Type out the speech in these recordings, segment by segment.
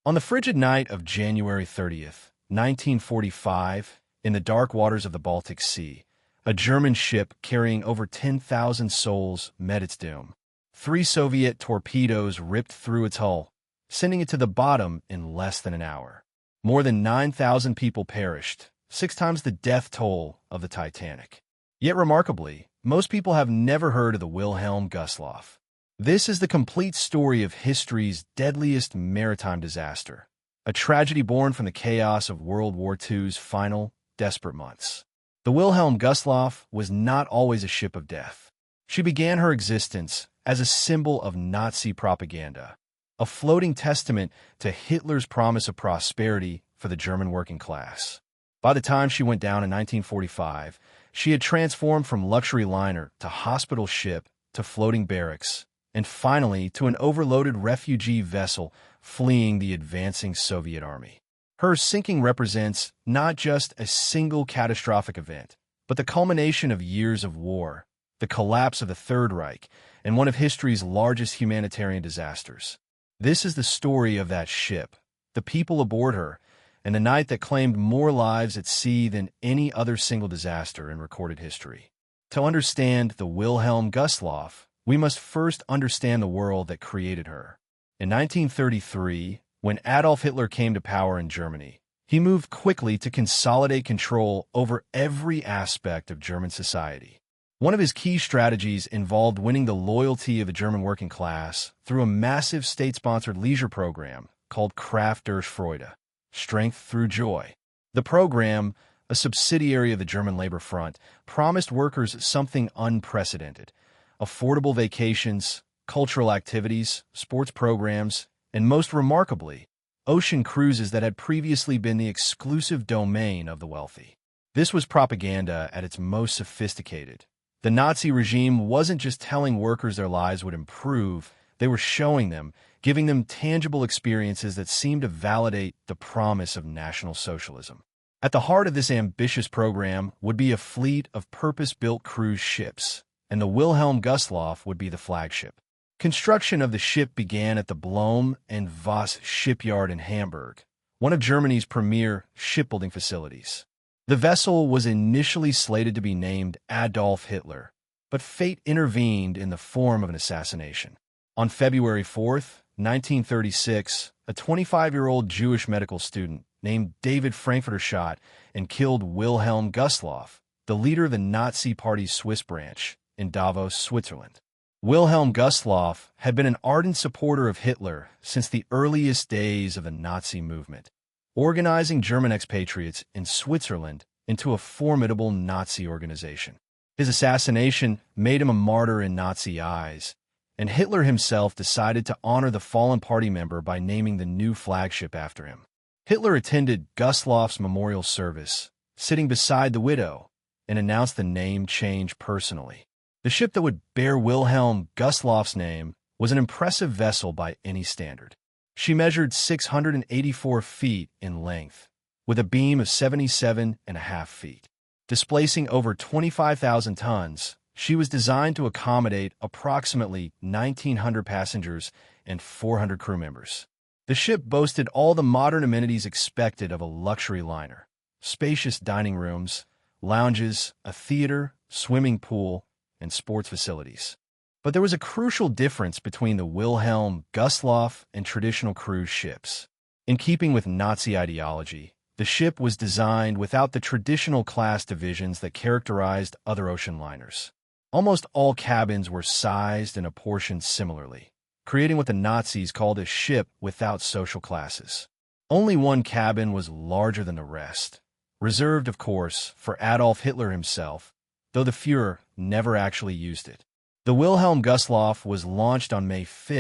On the frigid night of January 30th, 1945, in the dark waters of the Baltic Sea, a German ship carrying over 10,000 souls met its doom. 3 Soviet torpedoes ripped through its hull, sending it to the bottom in less than an hour. More than 9,000 people perished, 6 times the death toll of the Titanic. Yet remarkably, most people have never heard of the Wilhelm Gustloff. This is the complete story of history's deadliest maritime disaster, a tragedy born from the chaos of World War II's final, desperate months. The Wilhelm Gustloff was not always a ship of death. She began her existence as a symbol of Nazi propaganda, a floating testament to Hitler's promise of prosperity for the German working class. By the time she went down in 1945, she had transformed from luxury liner to hospital ship to floating barracks, and finally to an overloaded refugee vessel fleeing the advancing Soviet army. Her sinking represents not just a single catastrophic event, but the culmination of years of war, the collapse of the Third Reich, and one of history's largest humanitarian disasters. This is the story of that ship, the people aboard her, and a night that claimed more lives at sea than any other single disaster in recorded history. To understand the Wilhelm Gustloff, we must first understand the world that created her. In 1933, when Adolf Hitler came to power in Germany, he moved quickly to consolidate control over every aspect of German society. One of his key strategies involved winning the loyalty of the German working class through a massive state-sponsored leisure program called Kraft durch Freude, Strength Through Joy. The program, a subsidiary of the German Labor Front, promised workers something unprecedented: affordable vacations, cultural activities, sports programs, and most remarkably, ocean cruises that had previously been the exclusive domain of the wealthy. This was propaganda at its most sophisticated. The Nazi regime wasn't just telling workers their lives would improve, they were showing them, giving them tangible experiences that seemed to validate the promise of National Socialism. At the heart of this ambitious program would be a fleet of purpose-built cruise ships, and the Wilhelm Gustloff would be the flagship. Construction of the ship began at the Blohm and Voss shipyard in Hamburg, one of Germany's premier shipbuilding facilities. The vessel was initially slated to be named Adolf Hitler, but fate intervened in the form of an assassination. On February 4th, 1936, a 25-year-old Jewish medical student named David Frankfurter shot and killed Wilhelm Gustloff, the leader of the Nazi Party's Swiss branch, in Davos, Switzerland. Wilhelm Gustloff had been an ardent supporter of Hitler since the earliest days of the Nazi movement, organizing German expatriates in Switzerland into a formidable Nazi organization. His assassination made him a martyr in Nazi eyes, and Hitler himself decided to honor the fallen party member by naming the new flagship after him. Hitler attended Gustloff's memorial service, sitting beside the widow, and announced the name change personally. The ship that would bear Wilhelm Gustloff's name was an impressive vessel by any standard. She measured 684 feet in length, with a beam of 77.5 feet. Displacing over 25,000 tons, she was designed to accommodate approximately 1,900 passengers and 400 crew members. The ship boasted all the modern amenities expected of a luxury liner: spacious dining rooms, lounges, a theater, swimming pool, and sports facilities. But there was a crucial difference between the Wilhelm Gustloff and traditional cruise ships. In keeping with Nazi ideology, the ship was designed without the traditional class divisions that characterized other ocean liners. Almost all cabins were sized and apportioned similarly, creating what the Nazis called a ship without social classes. Only one cabin was larger than the rest, reserved, of course, for Adolf Hitler himself, though the Führer never actually used it. The Wilhelm Gustloff was launched on May 5,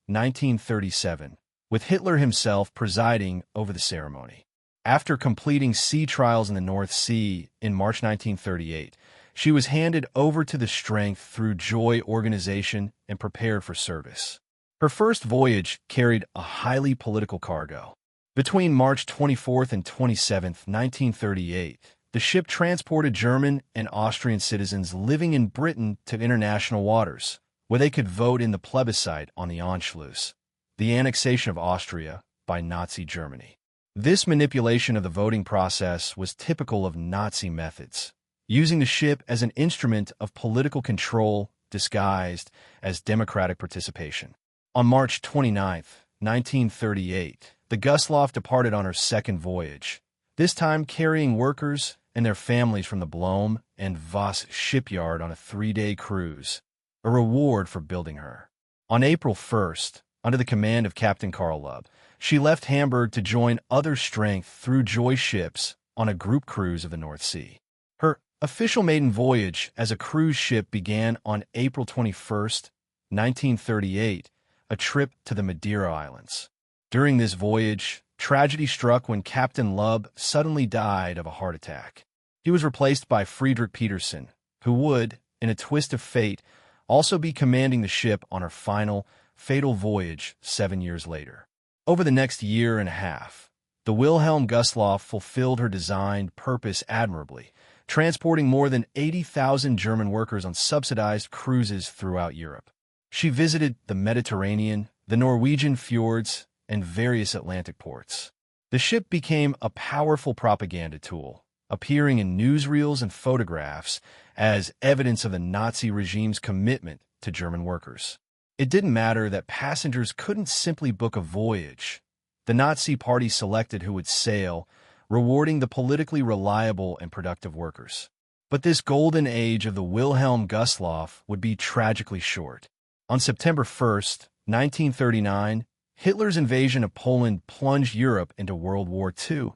1937, with Hitler himself presiding over the ceremony. After completing sea trials in the North Sea in March 1938, she was handed over to the Strength Through Joy organization and prepared for service. Her first voyage carried a highly political cargo. Between March 24th and 27th, 1938, the ship transported German and Austrian citizens living in Britain to international waters, where they could vote in the plebiscite on the Anschluss, the annexation of Austria, by Nazi Germany. This manipulation of the voting process was typical of Nazi methods, using the ship as an instrument of political control disguised as democratic participation. On March 29, 1938, the Gustloff departed on her second voyage, this time carrying workers and their families from the Blohm and Voss shipyard on a 3-day cruise, a reward for building her. On April 1st, under the command of Captain Karl Lubb, she left Hamburg to join other strength through Joy ships on a group cruise of the North Sea. Her official maiden voyage as a cruise ship began on April 21st, 1938, a trip to the Madeira Islands. During this voyage, tragedy struck when Captain Lubb suddenly died of a heart attack. He was replaced by Friedrich Petersen, who would, in a twist of fate, also be commanding the ship on her final, fatal voyage 7 years later. Over the next year and a half, the Wilhelm Gustloff fulfilled her designed purpose admirably, transporting more than 80,000 German workers on subsidized cruises throughout Europe. She visited the Mediterranean, the Norwegian fjords, and various Atlantic ports. The ship became a powerful propaganda tool, appearing in newsreels and photographs as evidence of the Nazi regime's commitment to German workers. It didn't matter that passengers couldn't simply book a voyage. The Nazi Party selected who would sail, rewarding the politically reliable and productive workers. But this golden age of the Wilhelm Gustloff would be tragically short. On September 1st, 1939, Hitler's invasion of Poland plunged Europe into World War II,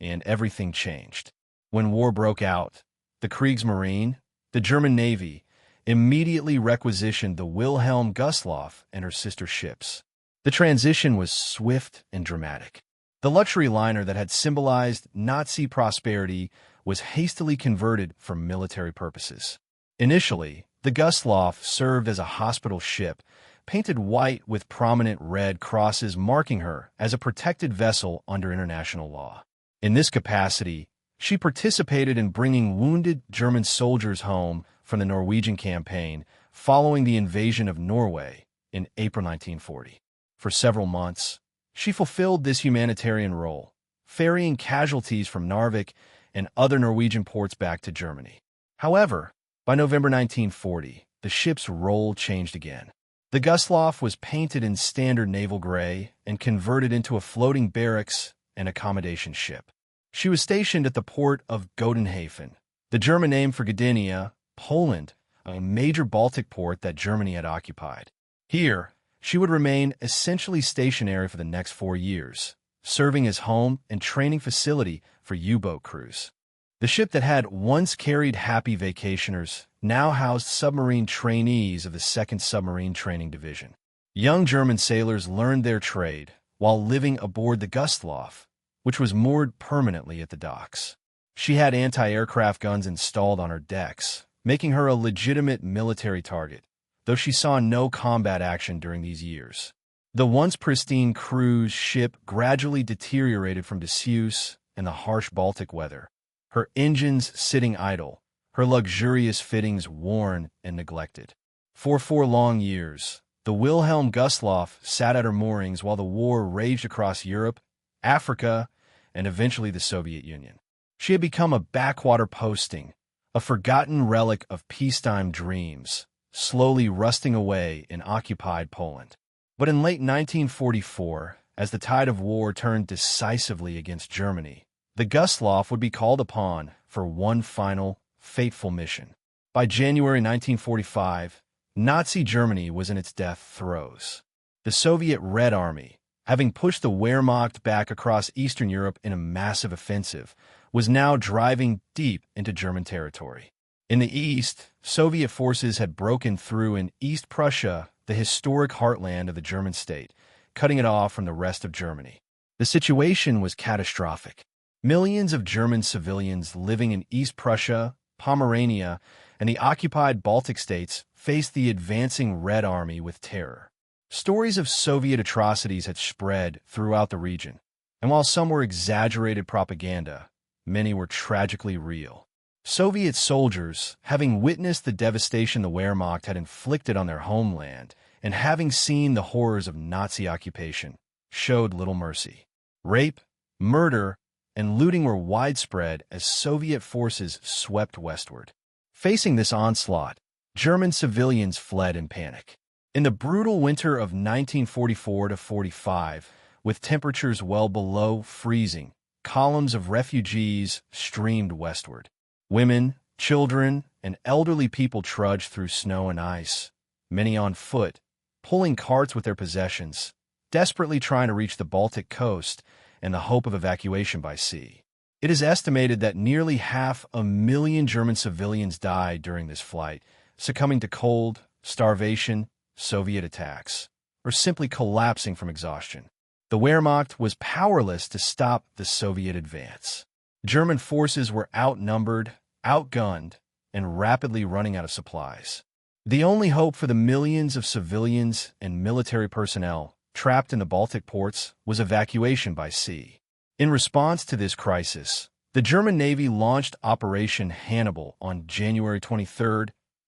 and everything changed. When war broke out, the Kriegsmarine, the German Navy, immediately requisitioned the Wilhelm Gustloff and her sister ships. The transition was swift and dramatic. The luxury liner that had symbolized Nazi prosperity was hastily converted for military purposes. Initially, the Gustloff served as a hospital ship, painted white with prominent red crosses marking her as a protected vessel under international law. In this capacity, she participated in bringing wounded German soldiers home from the Norwegian campaign following the invasion of Norway in April 1940. For several months, she fulfilled this humanitarian role, ferrying casualties from Narvik and other Norwegian ports back to Germany. However, by November 1940, the ship's role changed again. The Gustloff was painted in standard naval gray and converted into a floating barracks and accommodation ship. She was stationed at the port of Godenhafen, the German name for Gdynia, Poland, a major Baltic port that Germany had occupied. Here, she would remain essentially stationary for the next 4 years, serving as home and training facility for U-boat crews. The ship that had once carried happy vacationers now housed submarine trainees of the 2nd Submarine Training Division. Young German sailors learned their trade while living aboard the Gustloff, which was moored permanently at the docks. She had anti-aircraft guns installed on her decks, making her a legitimate military target, though she saw no combat action during these years. The once pristine cruise ship gradually deteriorated from disuse and the harsh Baltic weather, her engines sitting idle, her luxurious fittings worn and neglected. For 4 long years, the Wilhelm Gustloff sat at her moorings while the war raged across Europe, Africa, and eventually the Soviet Union. She had become a backwater posting, a forgotten relic of peacetime dreams, slowly rusting away in occupied Poland. But in late 1944, as the tide of war turned decisively against Germany, the Gustloff would be called upon for one final, fateful mission. By January 1945, Nazi Germany was in its death throes. The Soviet Red Army, having pushed the Wehrmacht back across Eastern Europe in a massive offensive, was now driving deep into German territory. In the east, Soviet forces had broken through in East Prussia, the historic heartland of the German state, cutting it off from the rest of Germany. The situation was catastrophic. Millions of German civilians living in East Prussia, Pomerania, and the occupied Baltic states faced the advancing Red Army with terror. Stories of Soviet atrocities had spread throughout the region, and while some were exaggerated propaganda, many were tragically real. Soviet soldiers, having witnessed the devastation the Wehrmacht had inflicted on their homeland, and having seen the horrors of Nazi occupation, showed little mercy. Rape, murder, and looting were widespread as Soviet forces swept westward. Facing this onslaught, German civilians fled in panic. In the brutal winter of 1944-45, with temperatures well below freezing, columns of refugees streamed westward. Women, children, and elderly people trudged through snow and ice, many on foot, pulling carts with their possessions, desperately trying to reach the Baltic coast in the hope of evacuation by sea. It is estimated that nearly 500,000 German civilians died during this flight, succumbing to cold, starvation, Soviet attacks, or simply collapsing from exhaustion. The Wehrmacht was powerless to stop the Soviet advance. German forces were outnumbered, outgunned, and rapidly running out of supplies. The only hope for the millions of civilians and military personnel trapped in the Baltic ports was evacuation by sea. In response to this crisis, the German Navy launched Operation Hannibal on January 23,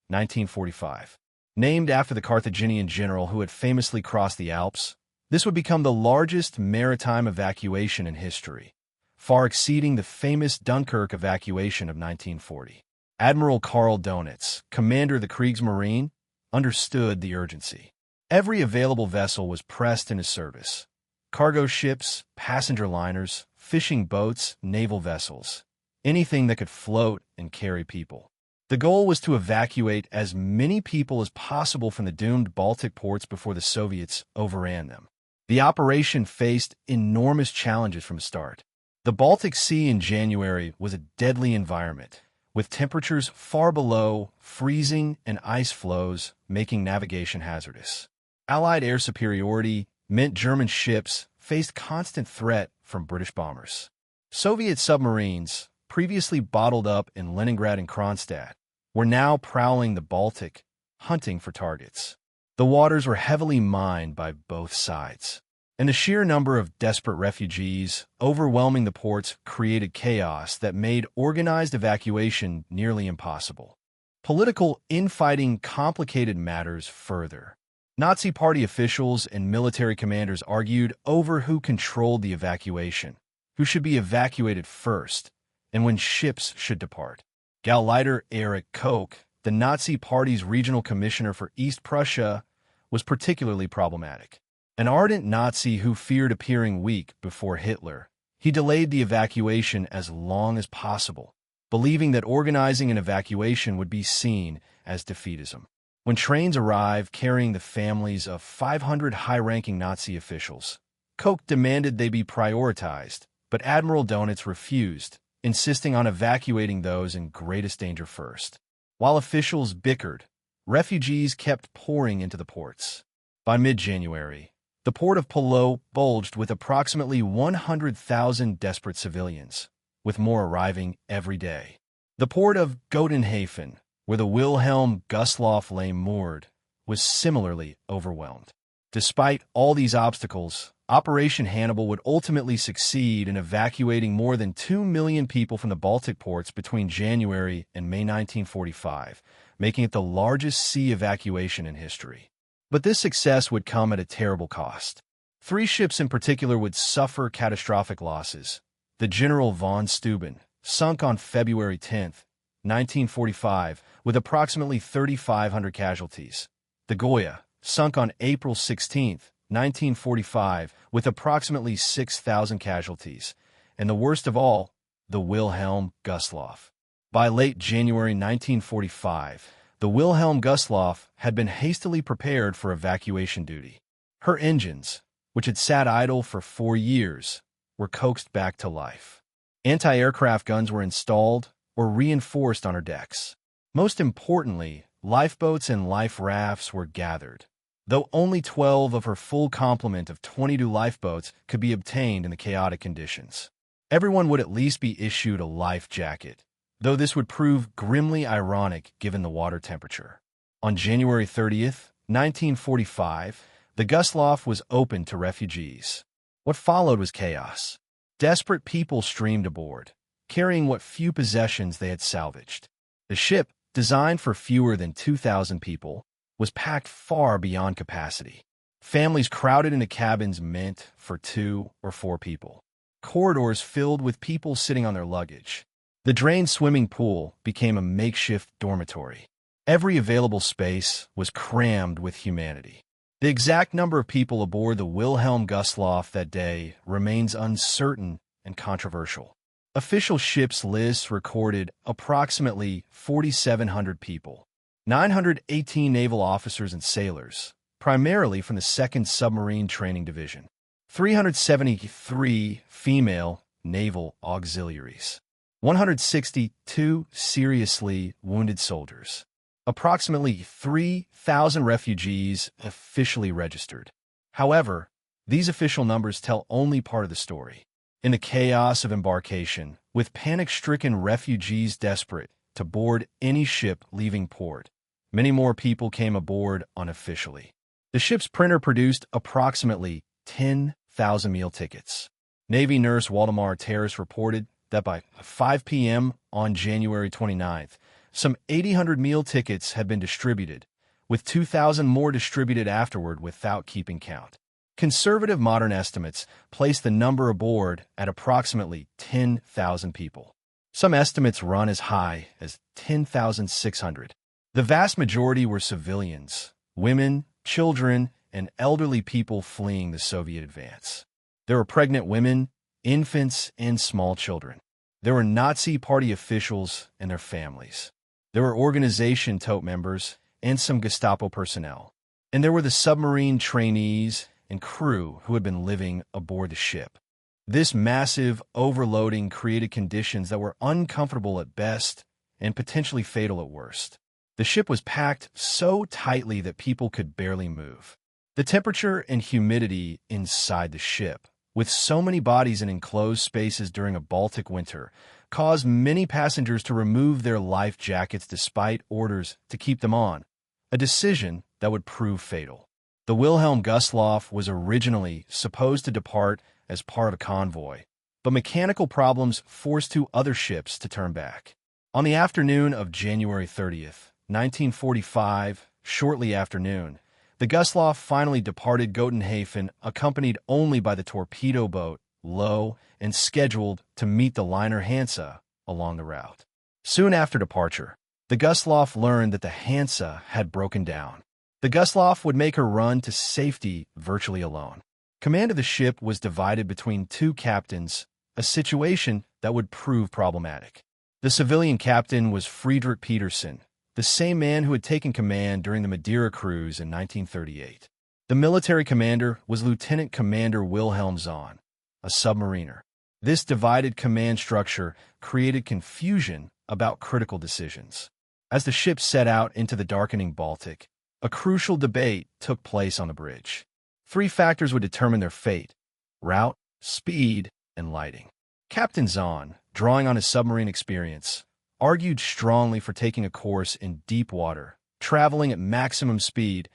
1945. Named after the Carthaginian general who had famously crossed the Alps, this would become the largest maritime evacuation in history, far exceeding the famous Dunkirk evacuation of 1940. Admiral Karl Donitz, commander of the Kriegsmarine, understood the urgency. Every available vessel was pressed into service. Cargo ships, passenger liners, fishing boats, naval vessels, anything that could float and carry people. The goal was to evacuate as many people as possible from the doomed Baltic ports before the Soviets overran them. The operation faced enormous challenges from the start. The Baltic Sea in January was a deadly environment, with temperatures far below freezing and ice floes making navigation hazardous. Allied air superiority meant German ships faced constant threat from British bombers. Soviet submarines, previously bottled up in Leningrad and Kronstadt, were now prowling the Baltic, hunting for targets. The waters were heavily mined by both sides, and the sheer number of desperate refugees overwhelming the ports created chaos that made organized evacuation nearly impossible. Political infighting complicated matters further. Nazi Party officials and military commanders argued over who controlled the evacuation, who should be evacuated first, and when ships should depart. Gauleiter Erich Koch, the Nazi Party's regional commissioner for East Prussia, was particularly problematic. An ardent Nazi who feared appearing weak before Hitler, he delayed the evacuation as long as possible, believing that organizing an evacuation would be seen as defeatism. When trains arrived carrying the families of 500 high-ranking Nazi officials, Koch demanded they be prioritized, but Admiral Donitz refused, insisting on evacuating those in greatest danger first. While officials bickered, refugees kept pouring into the ports. By mid-January, the port of Palo bulged with approximately 100,000 desperate civilians, with more arriving every day. The port of Gotenhafen, where the Wilhelm Gustloff lay moored, was similarly overwhelmed. Despite all these obstacles, Operation Hannibal would ultimately succeed in evacuating more than 2 million people from the Baltic ports between January and May 1945, making it the largest sea evacuation in history. But this success would come at a terrible cost. 3 ships in particular would suffer catastrophic losses. The General von Steuben, sunk on February 10, 1945, with approximately 3,500 casualties. The Goya, sunk on April 16, 1945, with approximately 6,000 casualties. And the worst of all, the Wilhelm Gustloff. By late January 1945, the Wilhelm Gustloff had been hastily prepared for evacuation duty. Her engines, which had sat idle for 4 years, were coaxed back to life. Anti-aircraft guns were installed or reinforced on her decks. Most importantly, lifeboats and life rafts were gathered, though only 12 of her full complement of 22 lifeboats could be obtained in the chaotic conditions. Everyone would at least be issued a life jacket, though this would prove grimly ironic given the water temperature. On January 30, 1945, the Gustloff was opened to refugees. What followed was chaos. Desperate people streamed aboard, carrying what few possessions they had salvaged. The ship, designed for fewer than 2,000 people, was packed far beyond capacity. Families crowded into cabins meant for 2 or 4 people. Corridors filled with people sitting on their luggage. The drained swimming pool became a makeshift dormitory. Every available space was crammed with humanity. The exact number of people aboard the Wilhelm Gustloff that day remains uncertain and controversial. Official ships lists recorded approximately 4,700 people, 918 naval officers and sailors, primarily from the 2nd Submarine Training Division, 373 female naval auxiliaries, 162 seriously wounded soldiers, approximately 3,000 refugees officially registered. However, these official numbers tell only part of the story. In the chaos of embarkation, with panic-stricken refugees desperate to board any ship leaving port, many more people came aboard unofficially. The ship's printer produced approximately 10,000 meal tickets. Navy nurse Waldemar Terrace reported that by 5 p.m. on January 29th, some 800 meal tickets had been distributed, with 2,000 more distributed afterward without keeping count. Conservative modern estimates place the number aboard at approximately 10,000 people. Some estimates run as high as 10,600. The vast majority were civilians, women, children, and elderly people fleeing the Soviet advance. There were pregnant women, infants, and small children. There were Nazi Party officials and their families. There were organization tote members and some Gestapo personnel. And there were the submarine trainees and crew who had been living aboard the ship. This massive overloading created conditions that were uncomfortable at best and potentially fatal at worst. The ship was packed so tightly that people could barely move. The temperature and humidity inside the ship, with so many bodies in enclosed spaces during a Baltic winter, caused many passengers to remove their life jackets despite orders to keep them on, a decision that would prove fatal. The Wilhelm Gustloff was originally supposed to depart as part of a convoy, but mechanical problems forced 2 other ships to turn back. On the afternoon of January 30th, 1945, shortly after noon, the Gustloff finally departed Gotenhafen, accompanied only by the torpedo boat, Low, and scheduled to meet the liner Hansa along the route. Soon after departure, the Gustloff learned that the Hansa had broken down. The Gustloff would make her run to safety virtually alone. Command of the ship was divided between 2 captains, a situation that would prove problematic. The civilian captain was Friedrich Petersen, the same man who had taken command during the Madeira cruise in 1938. The military commander was Lieutenant Commander Wilhelm Zahn, a submariner. This divided command structure created confusion about critical decisions. As the ship set out into the darkening Baltic, a crucial debate took place on the bridge. 3 factors would determine their fate: route, speed, and lighting. Captain Zahn, drawing on his submarine experience, argued strongly for taking a course in deep water, traveling at maximum speed,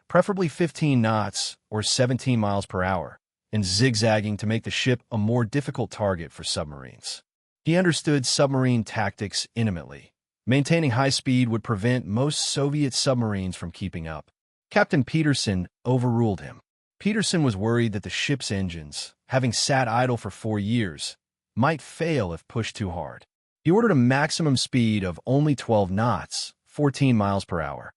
preferably 15 knots or 17 miles per hour, and zigzagging to make the ship a more difficult target for submarines. He understood submarine tactics intimately. Maintaining high speed would prevent most Soviet submarines from keeping up. Captain Petersen overruled him. Petersen was worried that the ship's engines, having sat idle for 4 years, might fail if pushed too hard. He ordered a maximum speed of only 12 knots, 14 miles per hour.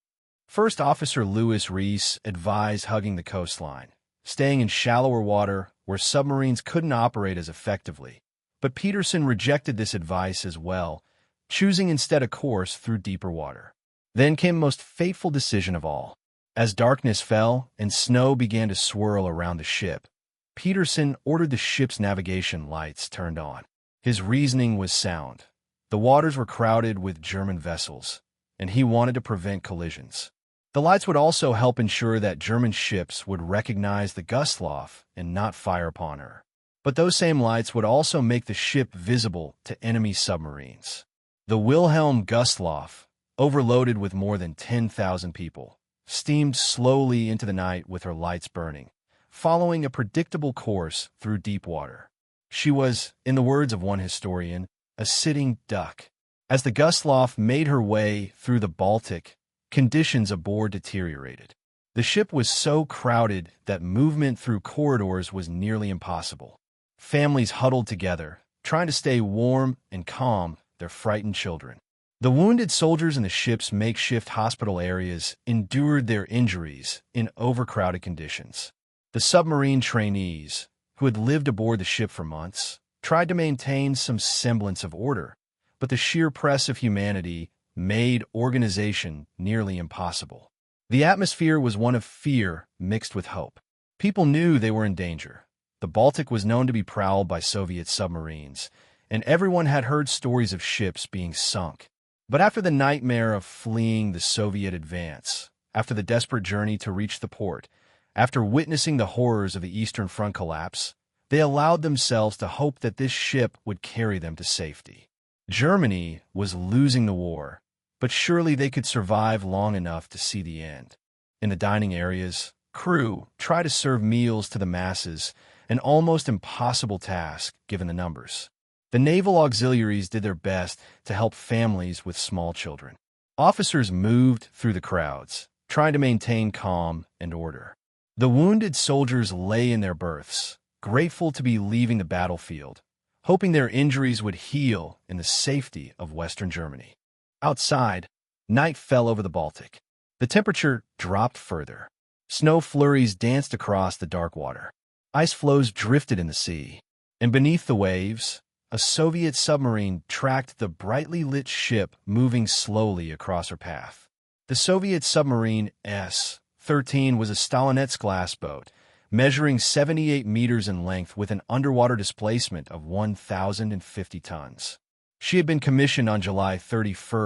First Officer Louis Rees advised hugging the coastline, staying in shallower water where submarines couldn't operate as effectively. But Petersen rejected this advice as well, choosing instead a course through deeper water. Then came the most fateful decision of all. As darkness fell and snow began to swirl around the ship, Petersen ordered the ship's navigation lights turned on. His reasoning was sound. The waters were crowded with German vessels, and he wanted to prevent collisions. The lights would also help ensure that German ships would recognize the Gustloff and not fire upon her. But those same lights would also make the ship visible to enemy submarines. The Wilhelm Gustloff, overloaded with more than 10,000 people, steamed slowly into the night with her lights burning, following a predictable course through deep water. She was, in the words of one historian, a sitting duck. As the Gustloff made her way through the Baltic, conditions aboard deteriorated. The The ship was so crowded that movement through corridors was nearly impossible. Families huddled together, trying to stay warm and calm their frightened children. The wounded soldiers in the ship's makeshift hospital areas endured their injuries in overcrowded conditions. The submarine trainees, who had lived aboard the ship for months, tried to maintain some semblance of order, but the sheer press of humanity made organization nearly impossible. The atmosphere was one of fear mixed with hope. People knew they were in danger. The Baltic was known to be prowled by Soviet submarines, and everyone had heard stories of ships being sunk. But after the nightmare of fleeing the Soviet advance, after the desperate journey to reach the port, after witnessing the horrors of the Eastern Front collapse, they allowed themselves to hope that this ship would carry them to safety. Germany was losing the war, but surely they could survive long enough to see the end. In the dining areas, crew tried to serve meals to the masses, an almost impossible task given the numbers. The naval auxiliaries did their best to help families with small children. Officers moved through the crowds, trying to maintain calm and order. The wounded soldiers lay in their berths, grateful to be leaving the battlefield, hoping their injuries would heal in the safety of Western Germany. Outside, night fell over the Baltic. The temperature dropped further. Snow flurries danced across the dark water. Ice floes drifted in the sea, and beneath the waves, a Soviet submarine tracked the brightly lit ship moving slowly across her path. The Soviet submarine S-13 was a Stalinets-class boat, measuring 78 meters in length with an underwater displacement of 1,050 tons. She had been commissioned on July 31,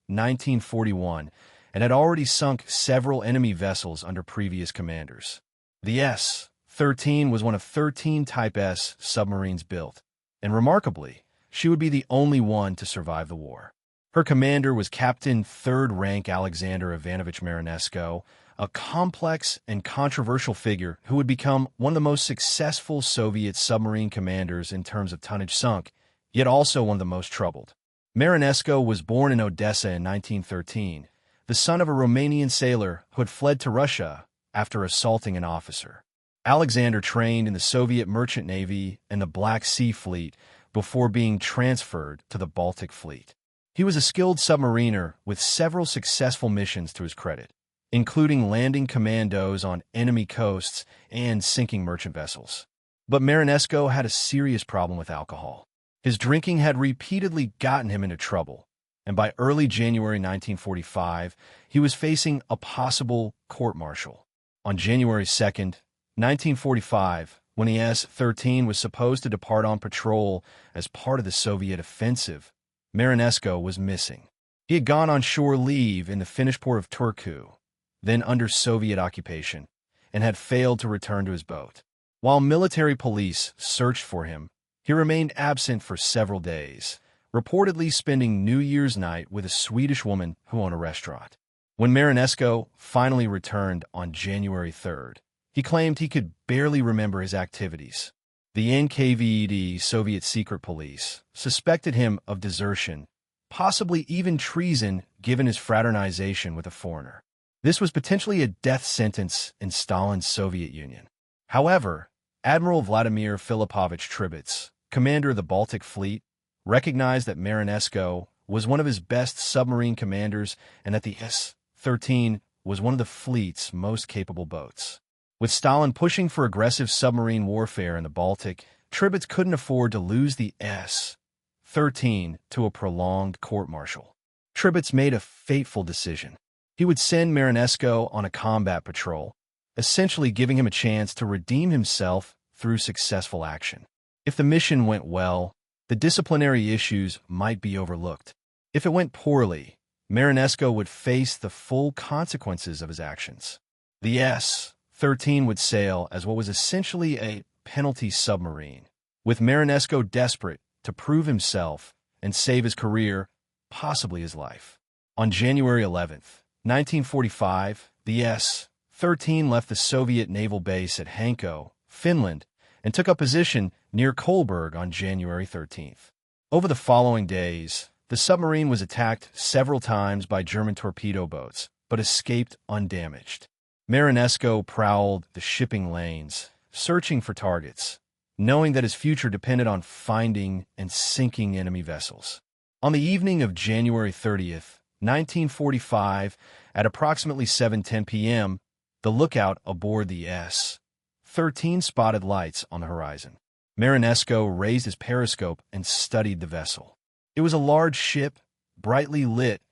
1941, and had already sunk several enemy vessels under previous commanders. The S-13 was one of 13 Type S submarines built, and remarkably, she would be the only one to survive the war. Her commander was Captain Third Rank Alexander Ivanovich Marinesko, a complex and controversial figure who would become one of the most successful Soviet submarine commanders in terms of tonnage sunk, yet also one of the most troubled. Marinesko was born in Odessa in 1913, the son of a Romanian sailor who had fled to Russia after assaulting an officer. Alexander trained in the Soviet Merchant Navy and the Black Sea Fleet before being transferred to the Baltic Fleet. He was a skilled submariner with several successful missions to his credit, including landing commandos on enemy coasts and sinking merchant vessels. But Marinesko had a serious problem with alcohol. His drinking had repeatedly gotten him into trouble, and by early January 1945, he was facing a possible court-martial. On January 2nd, 1945, when the S-13 was supposed to depart on patrol as part of the Soviet offensive, Marinesko was missing. He had gone on shore leave in the Finnish port of Turku, then under Soviet occupation, and had failed to return to his boat. While military police searched for him, he remained absent for several days, reportedly spending New Year's night with a Swedish woman who owned a restaurant. When Marinesko finally returned on January 3rd, he claimed he could barely remember his activities. The NKVD, Soviet secret police, suspected him of desertion, possibly even treason given his fraternization with a foreigner. This was potentially a death sentence in Stalin's Soviet Union. However, Admiral Vladimir Filipovich Tribets, commander of the Baltic Fleet, recognized that Marinesko was one of his best submarine commanders and that the S-13 was one of the fleet's most capable boats. With Stalin pushing for aggressive submarine warfare in the Baltic, Tribets couldn't afford to lose the S-13 to a prolonged court-martial. Tribets made a fateful decision. He would send Marinesko on a combat patrol, essentially giving him a chance to redeem himself through successful action. If the mission went well, the disciplinary issues might be overlooked. If it went poorly, Marinesko would face the full consequences of his actions. The S-13 would sail as what was essentially a penalty submarine, with Marinesko desperate to prove himself and save his career, possibly his life. On January 11th, 1945, the S-13 left the Soviet naval base at Hanko, Finland, and took up position near Kolberg on January 13th. Over the following days, the submarine was attacked several times by German torpedo boats, but escaped undamaged. Marinesco prowled the shipping lanes, searching for targets, knowing that his future depended on finding and sinking enemy vessels. On the evening of January 30th, 1945, at approximately 7:10 p.m., the lookout aboard the S-13 spotted lights on the horizon. Marinesco raised his periscope and studied the vessel. It was a large ship, brightly lit,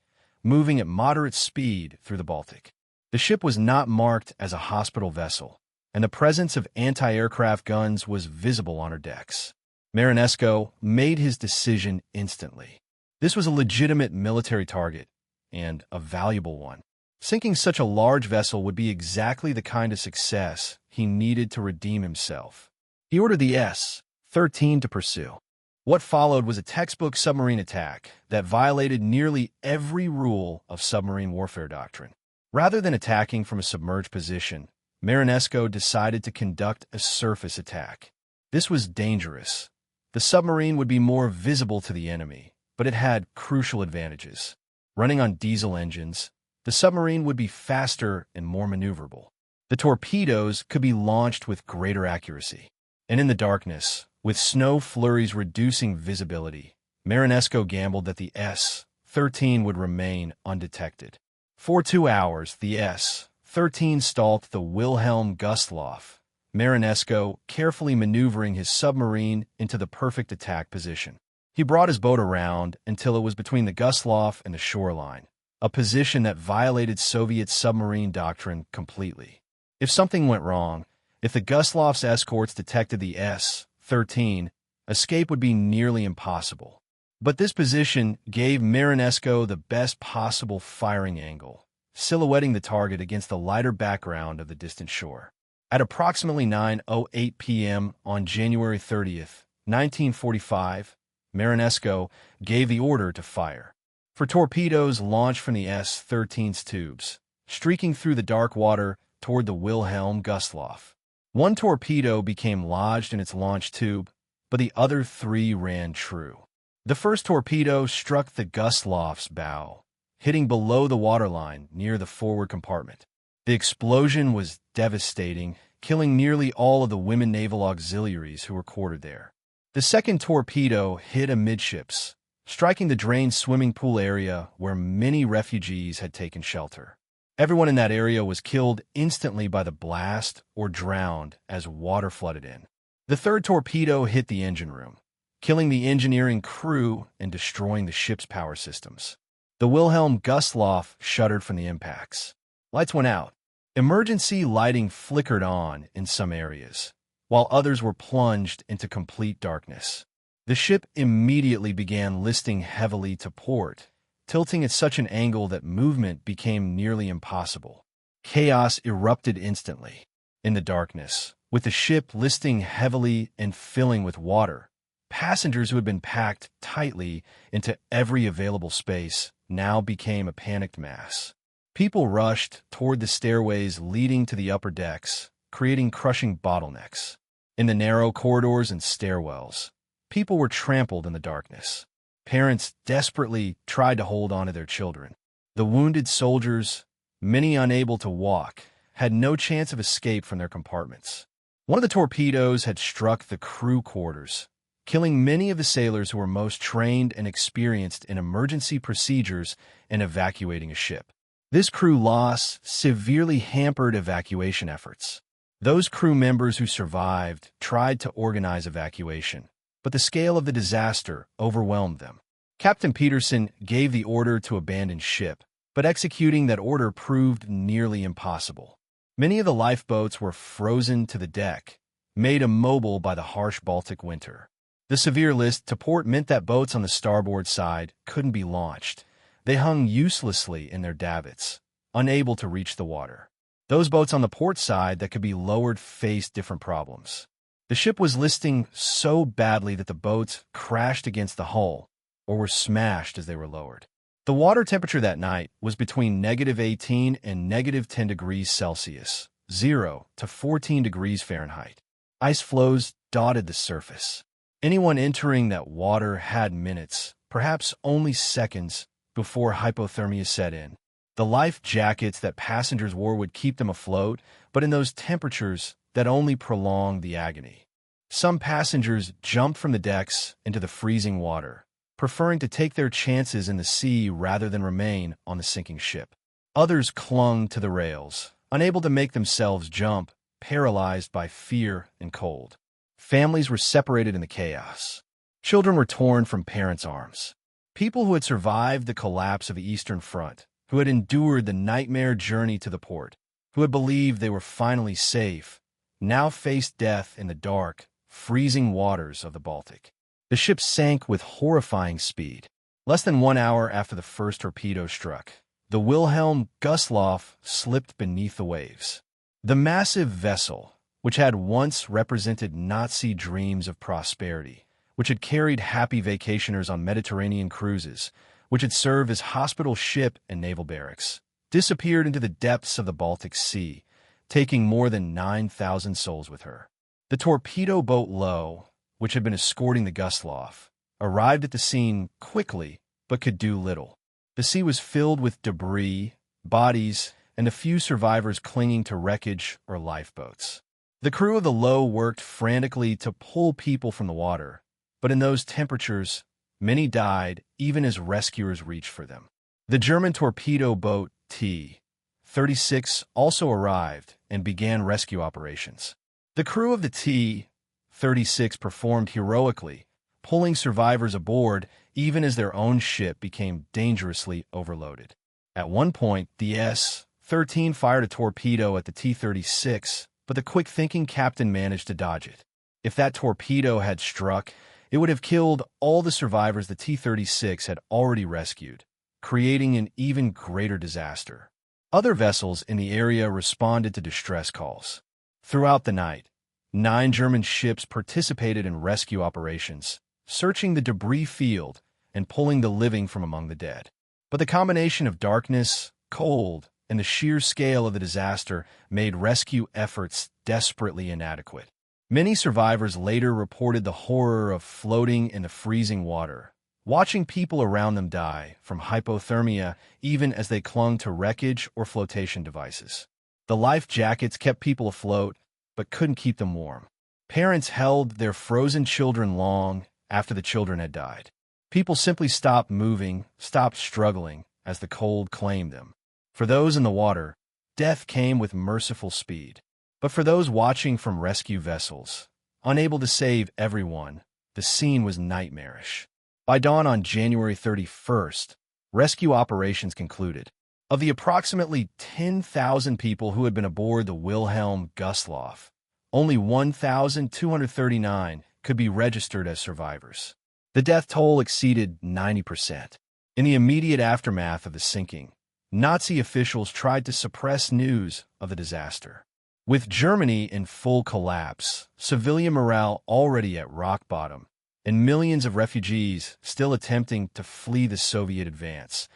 moving at moderate speed through the Baltic. The ship was not marked as a hospital vessel, and the presence of anti-aircraft guns was visible on her decks. Marinesco made his decision instantly. This was a legitimate military target, and a valuable one. Sinking such a large vessel would be exactly the kind of success he needed to redeem himself. He ordered the S-13 to pursue. What followed was a textbook submarine attack that violated nearly every rule of submarine warfare doctrine. Rather than attacking from a submerged position, Marinesco decided to conduct a surface attack. This was dangerous. The submarine would be more visible to the enemy, but it had crucial advantages. Running on diesel engines, the submarine would be faster and more maneuverable. The torpedoes could be launched with greater accuracy. And in the darkness, with snow flurries reducing visibility, Marinesco gambled that the S-13 would remain undetected. For 2 hours, the S-13 stalked the Wilhelm Gustloff, Marinesco carefully maneuvering his submarine into the perfect attack position. He brought his boat around until it was between the Gustloff and the shoreline, a position that violated Soviet submarine doctrine completely. If something went wrong, if the Gustloff's escorts detected the S-13, escape would be nearly impossible. But this position gave Marinesco the best possible firing angle, silhouetting the target against the lighter background of the distant shore. At approximately 9:08 p.m. on January 30th, 1945, Marinesco gave the order to fire. For torpedoes launched from the S-13's tubes, streaking through the dark water toward the Wilhelm Gustloff. One torpedo became lodged in its launch tube, but the other 3 ran true. The first torpedo struck the Gustloff's bow, hitting below the waterline near the forward compartment. The explosion was devastating, killing nearly all of the women naval auxiliaries who were quartered there. The second torpedo hit amidships, striking the drained swimming pool area where many refugees had taken shelter. Everyone in that area was killed instantly by the blast or drowned as water flooded in. The third torpedo hit the engine room, killing the engineering crew and destroying the ship's power systems. The Wilhelm Gustloff shuddered from the impacts. Lights went out. Emergency lighting flickered on in some areas, while others were plunged into complete darkness. The ship immediately began listing heavily to port, tilting at such an angle that movement became nearly impossible. Chaos erupted instantly. In the darkness, with the ship listing heavily and filling with water, passengers who had been packed tightly into every available space now became a panicked mass. People rushed toward the stairways leading to the upper decks, creating crushing bottlenecks. In the narrow corridors and stairwells, people were trampled in the darkness. Parents desperately tried to hold on to their children. The wounded soldiers, many unable to walk, had no chance of escape from their compartments. One of the torpedoes had struck the crew quarters, killing many of the sailors who were most trained and experienced in emergency procedures and evacuating a ship. This crew loss severely hampered evacuation efforts. Those crew members who survived tried to organize evacuation, but the scale of the disaster overwhelmed them. Captain Peterson gave the order to abandon ship, but executing that order proved nearly impossible. Many of the lifeboats were frozen to the deck, made immobile by the harsh Baltic winter. The severe list to port meant that boats on the starboard side couldn't be launched. They hung uselessly in their davits, unable to reach the water. Those boats on the port side that could be lowered faced different problems. The ship was listing so badly that the boats crashed against the hull or were smashed as they were lowered. The water temperature that night was between -18 and -10 degrees Celsius, 0 to 14 degrees Fahrenheit. Ice floes dotted the surface. Anyone entering that water had minutes, perhaps only seconds, before hypothermia set in. The life jackets that passengers wore would keep them afloat, but in those temperatures that only prolonged the agony. Some passengers jumped from the decks into the freezing water, preferring to take their chances in the sea rather than remain on the sinking ship. Others clung to the rails, unable to make themselves jump, paralyzed by fear and cold. Families were separated in the chaos. Children were torn from parents' arms. People who had survived the collapse of the Eastern Front, who had endured the nightmare journey to the port, who had believed they were finally safe, now faced death in the dark, freezing waters of the Baltic. The ship sank with horrifying speed. Less than 1 hour after the first torpedo struck, the Wilhelm Gustloff slipped beneath the waves. The massive vessel, which had once represented Nazi dreams of prosperity, which had carried happy vacationers on Mediterranean cruises, which had served as hospital ship and naval barracks, disappeared into the depths of the Baltic Sea, taking more than 9,000 souls with her. The torpedo boat Lowe, which had been escorting the Gustloff, arrived at the scene quickly but could do little. The sea was filled with debris, bodies, and a few survivors clinging to wreckage or lifeboats. The crew of the Lowe worked frantically to pull people from the water, but in those temperatures, many died even as rescuers reached for them. The German torpedo boat T-36 also arrived and began rescue operations. The crew of the T-36 performed heroically, pulling survivors aboard even as their own ship became dangerously overloaded. At one point, the S-13 fired a torpedo at the T-36, but the quick-thinking captain managed to dodge it. If that torpedo had struck, it would have killed all the survivors the T-36 had already rescued, creating an even greater disaster. Other vessels in the area responded to distress calls. Throughout the night, 9 German ships participated in rescue operations, searching the debris field and pulling the living from among the dead. But the combination of darkness, cold, and the sheer scale of the disaster made rescue efforts desperately inadequate. Many survivors later reported the horror of floating in the freezing water, watching people around them die from hypothermia even as they clung to wreckage or flotation devices. The life jackets kept people afloat, but couldn't keep them warm. Parents held their frozen children long after the children had died. People simply stopped moving, stopped struggling, as the cold claimed them. For those in the water, death came with merciful speed. But for those watching from rescue vessels, unable to save everyone, the scene was nightmarish. By dawn on January 31st, rescue operations concluded. Of the approximately 10,000 people who had been aboard the Wilhelm Gustloff, only 1,239 could be registered as survivors. The death toll exceeded 90%. In the immediate aftermath of the sinking, Nazi officials tried to suppress news of the disaster. With Germany in full collapse, civilian morale already at rock bottom, and millions of refugees still attempting to flee the Soviet advance,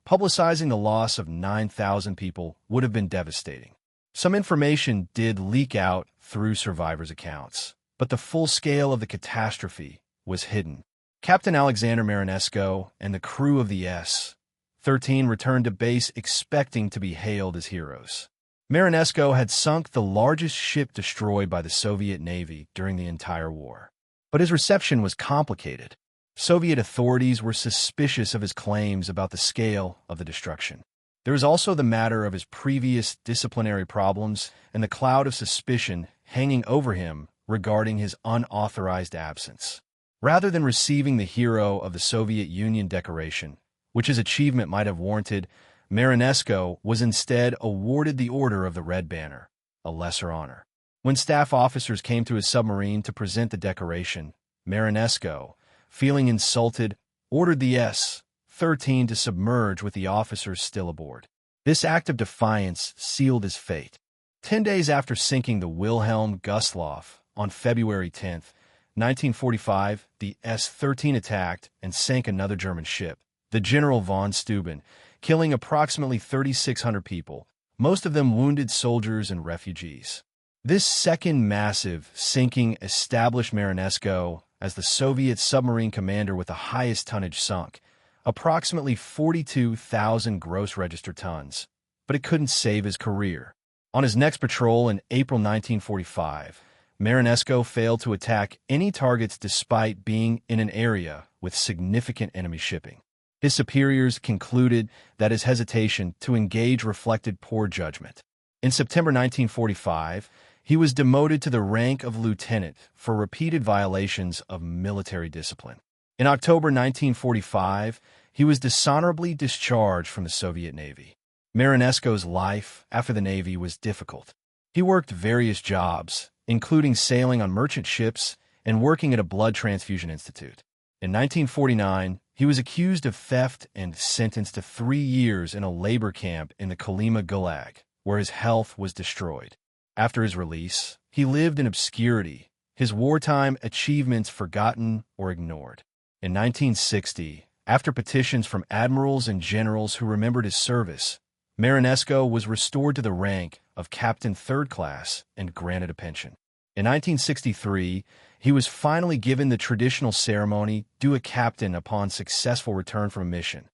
publicizing the loss of 9,000 people would have been devastating. Some information did leak out through survivors' accounts, but the full scale of the catastrophe was hidden. Captain Alexander Marinesco and the crew of the S-13 returned to base expecting to be hailed as heroes. Marinesco had sunk the largest ship destroyed by the Soviet Navy during the entire war. But his reception was complicated. Soviet authorities were suspicious of his claims about the scale of the destruction. There was also the matter of his previous disciplinary problems and the cloud of suspicion hanging over him regarding his unauthorized absence. Rather than receiving the Hero of the Soviet Union decoration, which his achievement might have warranted, Marinesco was instead awarded the Order of the Red Banner, a lesser honor. When staff officers came to his submarine to present the decoration, Marinesco, feeling insulted, ordered the S-13 to submerge with the officers still aboard. This act of defiance sealed his fate. 10 days after sinking the Wilhelm Gustloff on February 10, 1945, the S-13 attacked and sank another German ship, the General von Steuben, killing approximately 3,600 people, most of them wounded soldiers and refugees. This second massive sinking established Marinesco as the Soviet submarine commander with the highest tonnage sunk, approximately 42,000 gross register tons, but it couldn't save his career. On his next patrol in April 1945, Marinesco failed to attack any targets despite being in an area with significant enemy shipping. His superiors concluded that his hesitation to engage reflected poor judgment. In September 1945, he was demoted to the rank of lieutenant for repeated violations of military discipline. In October 1945, he was dishonorably discharged from the Soviet Navy. Marinesco's life after the Navy was difficult. He worked various jobs, including sailing on merchant ships and working at a blood transfusion institute. In 1949, he was accused of theft and sentenced to 3 years in a labor camp in the Kolyma Gulag, where his health was destroyed. After his release, he lived in obscurity, his wartime achievements forgotten or ignored. In 1960, after petitions from admirals and generals who remembered his service, Marinesco was restored to the rank of Captain Third Class and granted a pension. In 1963, he was finally given the traditional ceremony due a captain upon successful return from a mission,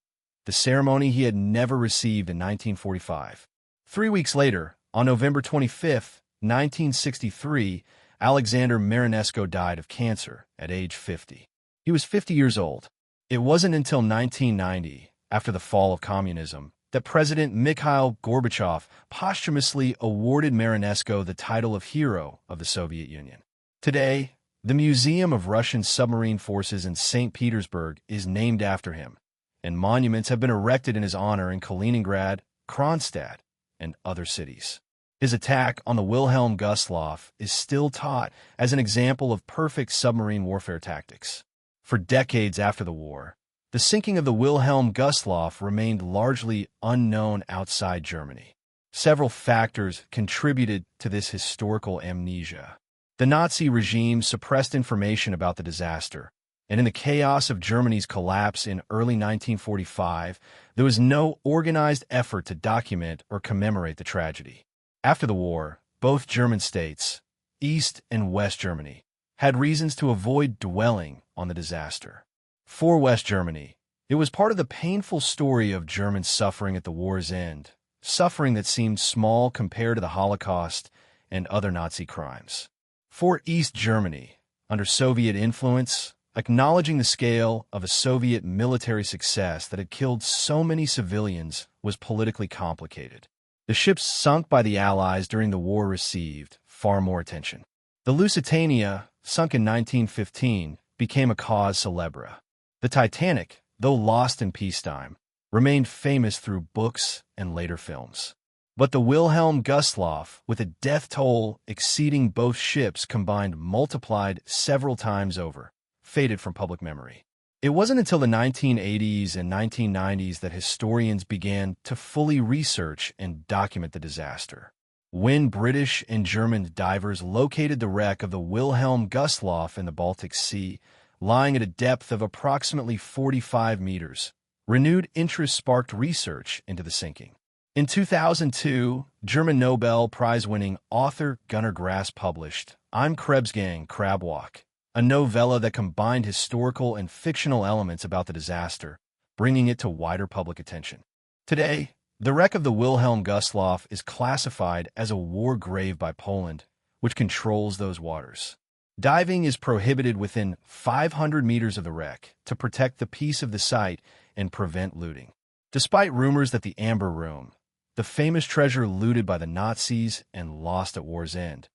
the ceremony he had never received in 1945. 3 weeks later, on November 25, 1963, Alexander Marinesco died of cancer at age 50. He was 50 years old. It wasn't until 1990, after the fall of communism, that President Mikhail Gorbachev posthumously awarded Marinesco the title of Hero of the Soviet Union. Today, the Museum of Russian Submarine Forces in St. Petersburg is named after him, and monuments have been erected in his honor in Kaliningrad, Kronstadt, and other cities. His attack on the Wilhelm Gustloff is still taught as an example of perfect submarine warfare tactics. For decades after the war, the sinking of the Wilhelm Gustloff remained largely unknown outside Germany. Several factors contributed to this historical amnesia. The Nazi regime suppressed information about the disaster, and in the chaos of Germany's collapse in early 1945, there was no organized effort to document or commemorate the tragedy. After the war, both German states, East and West Germany, had reasons to avoid dwelling on the disaster. For West Germany, it was part of the painful story of German suffering at the war's end, suffering that seemed small compared to the Holocaust and other Nazi crimes. For East Germany, under Soviet influence, acknowledging the scale of a Soviet military success that had killed so many civilians was politically complicated. The ships sunk by the Allies during the war received far more attention. The Lusitania, sunk in 1915, became a cause célèbre. The Titanic, though lost in peacetime, remained famous through books and later films. But the Wilhelm Gustloff, with a death toll exceeding both ships combined multiplied several times over, faded from public memory. It wasn't until the 1980s and 1990s that historians began to fully research and document the disaster. When British and German divers located the wreck of the Wilhelm Gustloff in the Baltic Sea, lying at a depth of approximately 45 meters, renewed interest sparked research into the sinking. In 2002, German Nobel Prize-winning author Gunnar Grass published I'm Krebsgang Crabwalk, a novella that combined historical and fictional elements about the disaster, bringing it to wider public attention. Today, the wreck of the Wilhelm Gustloff is classified as a war grave by Poland, which controls those waters. Diving is prohibited within 500 meters of the wreck to protect the peace of the site and prevent looting. Despite rumors that the Amber Room, the famous treasure looted by the Nazis and lost at war's end,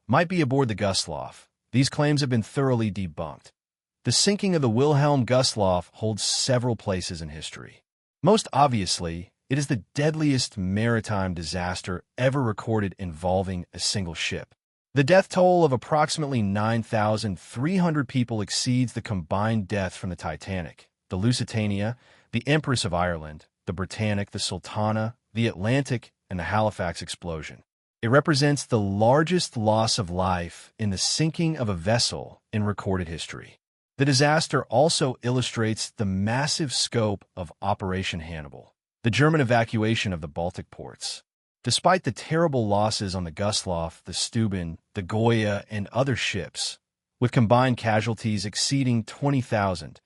might be aboard the Gustloff, these claims have been thoroughly debunked. The sinking of the Wilhelm Gustloff holds several places in history. Most obviously, it is the deadliest maritime disaster ever recorded involving a single ship. The death toll of approximately 9,300 people exceeds the combined death from the Titanic, the Lusitania, the Empress of Ireland, the Britannic, the Sultana, the Atlantic, and the Halifax explosion. It represents the largest loss of life in the sinking of a vessel in recorded history. The disaster also illustrates the massive scope of Operation Hannibal, the German evacuation of the Baltic ports. Despite the terrible losses on the Gustloff, the Steuben, the Goya, and other ships, with combined casualties exceeding 20,000,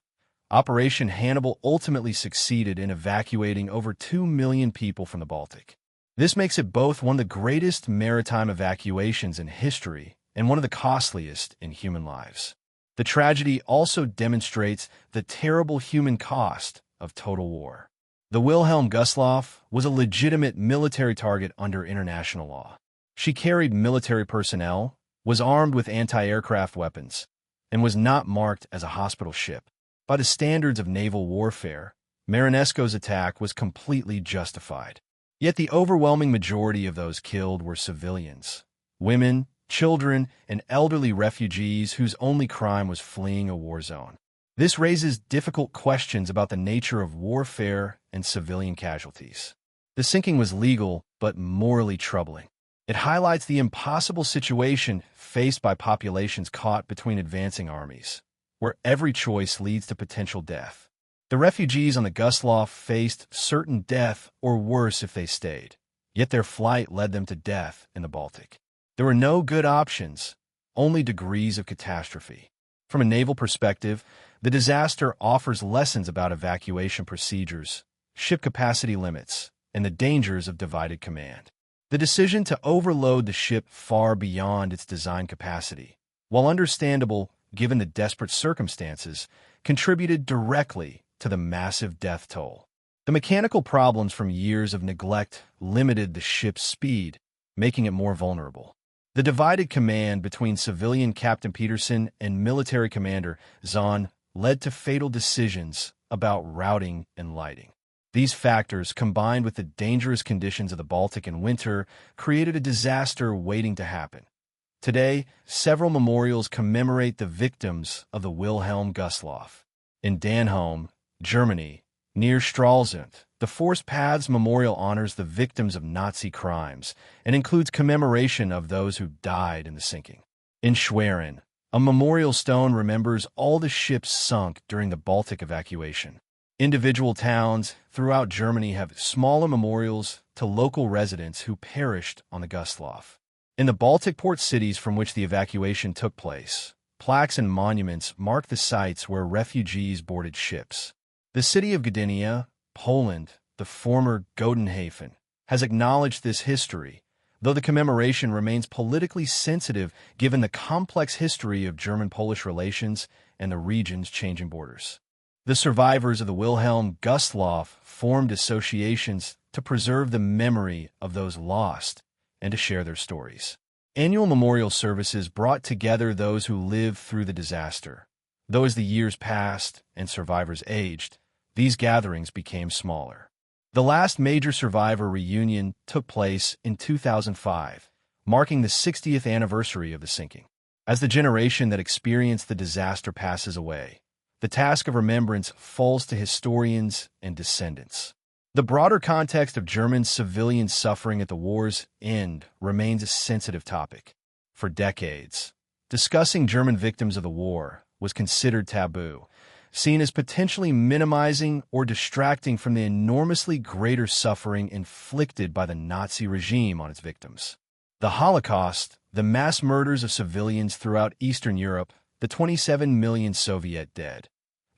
Operation Hannibal ultimately succeeded in evacuating over 2 million people from the Baltic. This makes it both one of the greatest maritime evacuations in history and one of the costliest in human lives. The tragedy also demonstrates the terrible human cost of total war. The Wilhelm Gustloff was a legitimate military target under international law. She carried military personnel, was armed with anti-aircraft weapons, and was not marked as a hospital ship. By the standards of naval warfare, Marinesco's attack was completely justified. Yet the overwhelming majority of those killed were civilians, women, children, and elderly refugees whose only crime was fleeing a war zone. This raises difficult questions about the nature of warfare and civilian casualties. The sinking was legal, but morally troubling. It highlights the impossible situation faced by populations caught between advancing armies, where every choice leads to potential death. The refugees on the Gustloff faced certain death or worse if they stayed, yet their flight led them to death in the Baltic. There were no good options, only degrees of catastrophe. From a naval perspective, the disaster offers lessons about evacuation procedures, ship capacity limits, and the dangers of divided command. The decision to overload the ship far beyond its design capacity, while understandable given the desperate circumstances, contributed directly to the massive death toll. The mechanical problems from years of neglect limited the ship's speed, making it more vulnerable. The divided command between civilian Captain Peterson and military commander Zahn led to fatal decisions about routing and lighting. These factors, combined with the dangerous conditions of the Baltic in winter, created a disaster waiting to happen. Today, several memorials commemorate the victims of the Wilhelm Gustloff. In Dannheim, Germany, near Stralsund, the Forced Paths Memorial honors the victims of Nazi crimes and includes commemoration of those who died in the sinking. In Schwerin, a memorial stone remembers all the ships sunk during the Baltic evacuation. Individual towns throughout Germany have smaller memorials to local residents who perished on the Gustloff. In the Baltic port cities from which the evacuation took place, plaques and monuments mark the sites where refugees boarded ships. The city of Gdynia, Poland, the former Godenhafen, has acknowledged this history, though the commemoration remains politically sensitive given the complex history of German-Polish relations and the region's changing borders. The survivors of the Wilhelm Gustloff formed associations to preserve the memory of those lost and to share their stories. Annual memorial services brought together those who lived through the disaster. Though as the years passed and survivors aged, these gatherings became smaller. The last major survivor reunion took place in 2005, marking the 60th anniversary of the sinking. As the generation that experienced the disaster passes away, the task of remembrance falls to historians and descendants. The broader context of German civilian suffering at the war's end remains a sensitive topic. For decades, discussing German victims of the war was considered taboo, seen as potentially minimizing or distracting from the enormously greater suffering inflicted by the Nazi regime on its victims. The Holocaust, the mass murders of civilians throughout Eastern Europe, the 27 million Soviet dead.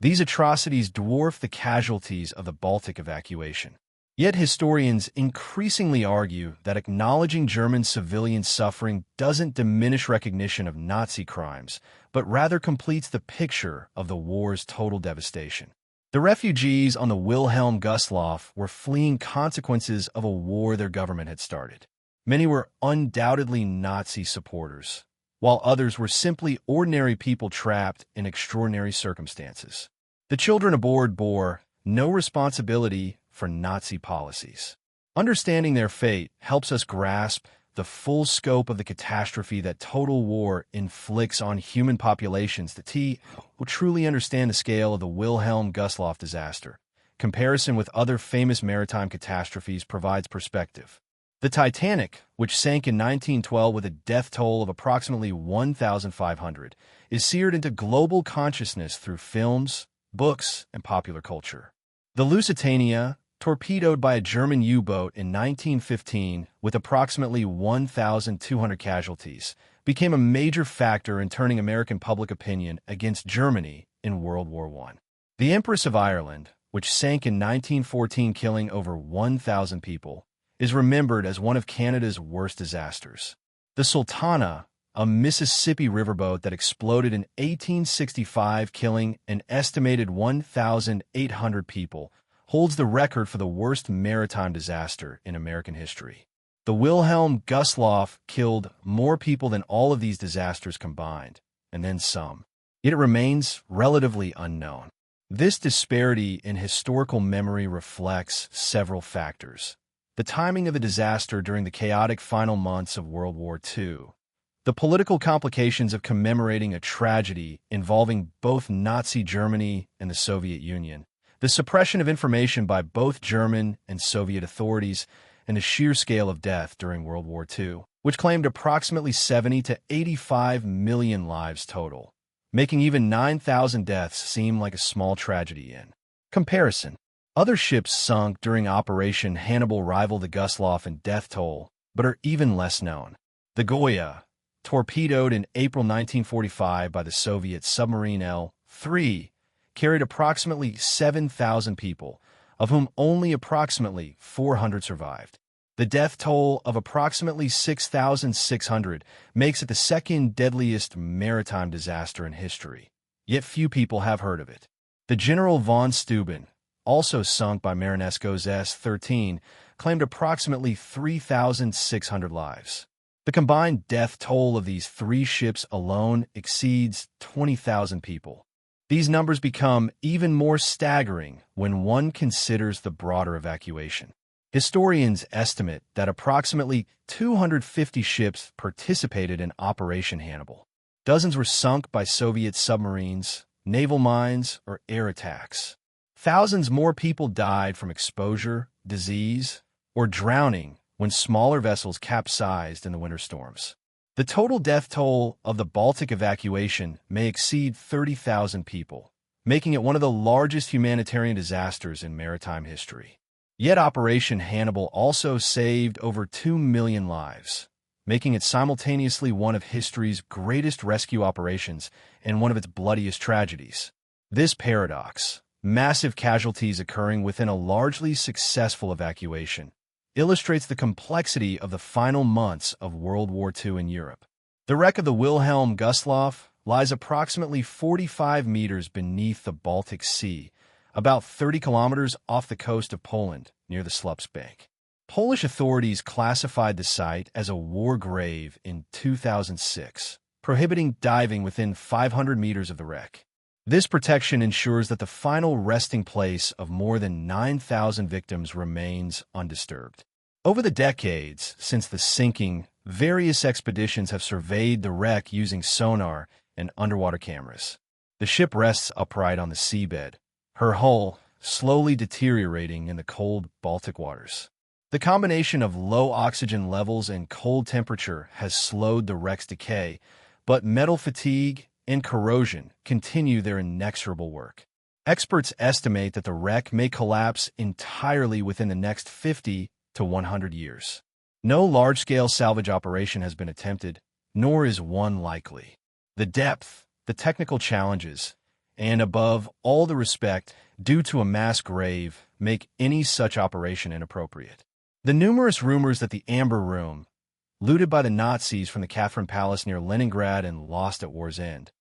These atrocities dwarf the casualties of the Baltic evacuation. Yet historians increasingly argue that acknowledging German civilian suffering doesn't diminish recognition of Nazi crimes, but rather completes the picture of the war's total devastation. The refugees on the Wilhelm Gustloff were fleeing consequences of a war their government had started. Many were undoubtedly Nazi supporters, while others were simply ordinary people trapped in extraordinary circumstances. The children aboard bore no responsibility for Nazi policies. Understanding their fate helps us grasp the full scope of the catastrophe that total war inflicts on human populations. The will truly understand the scale of the Wilhelm Gustloff disaster. Comparison with other famous maritime catastrophes provides perspective. The Titanic, which sank in 1912 with a death toll of approximately 1,500, is seared into global consciousness through films, books, and popular culture. The Lusitania, torpedoed by a German U-boat in 1915 with approximately 1,200 casualties, became a major factor in turning American public opinion against Germany in World War I. The Empress of Ireland, which sank in 1914 killing over 1,000 people, is remembered as one of Canada's worst disasters. The Sultana, a Mississippi riverboat that exploded in 1865 killing an estimated 1,800 people, holds the record for the worst maritime disaster in American history. The Wilhelm Gustloff killed more people than all of these disasters combined, and then some. Yet it remains relatively unknown. This disparity in historical memory reflects several factors. The timing of the disaster during the chaotic final months of World War II, the political complications of commemorating a tragedy involving both Nazi Germany and the Soviet Union, the suppression of information by both German and Soviet authorities, and the sheer scale of death during World War II, which claimed approximately 70 to 85 million lives total, making even 9,000 deaths seem like a small tragedy in comparison. Other ships sunk during Operation Hannibal rival the Gustloff in death toll, but are even less known. The Goya, torpedoed in April 1945 by the Soviet submarine L-3, carried approximately 7,000 people, of whom only approximately 400 survived. The death toll of approximately 6,600 makes it the second deadliest maritime disaster in history, yet few people have heard of it. The General von Steuben, also sunk by Marinesco's S-13, claimed approximately 3,600 lives. The combined death toll of these three ships alone exceeds 20,000 people. These numbers become even more staggering when one considers the broader evacuation. Historians estimate that approximately 250 ships participated in Operation Hannibal. Dozens were sunk by Soviet submarines, naval mines, or air attacks. Thousands more people died from exposure, disease, or drowning when smaller vessels capsized in the winter storms. The total death toll of the Baltic evacuation may exceed 30,000 people, making it one of the largest humanitarian disasters in maritime history. Yet Operation Hannibal also saved over 2 million lives, making it simultaneously one of history's greatest rescue operations and one of its bloodiest tragedies. This paradox, massive casualties occurring within a largely successful evacuation, illustrates the complexity of the final months of World War II in Europe. The wreck of the Wilhelm Gustloff lies approximately 45 meters beneath the Baltic Sea, about 30 kilometers off the coast of Poland, near the Slups Bank. Polish authorities classified the site as a war grave in 2006, prohibiting diving within 500 meters of the wreck. This protection ensures that the final resting place of more than 9,000 victims remains undisturbed. Over the decades since the sinking, various expeditions have surveyed the wreck using sonar and underwater cameras. The ship rests upright on the seabed, her hull slowly deteriorating in the cold Baltic waters. The combination of low oxygen levels and cold temperature has slowed the wreck's decay, but metal fatigue and corrosion continue their inexorable work. Experts estimate that the wreck may collapse entirely within the next 50 to 100 years. No large-scale salvage operation has been attempted, nor is one likely. The depth, the technical challenges, and above all the respect due to a mass grave make any such operation inappropriate. The numerous rumors that the Amber Room, looted by the Nazis from the Catherine Palace near Leningrad and lost at war's end,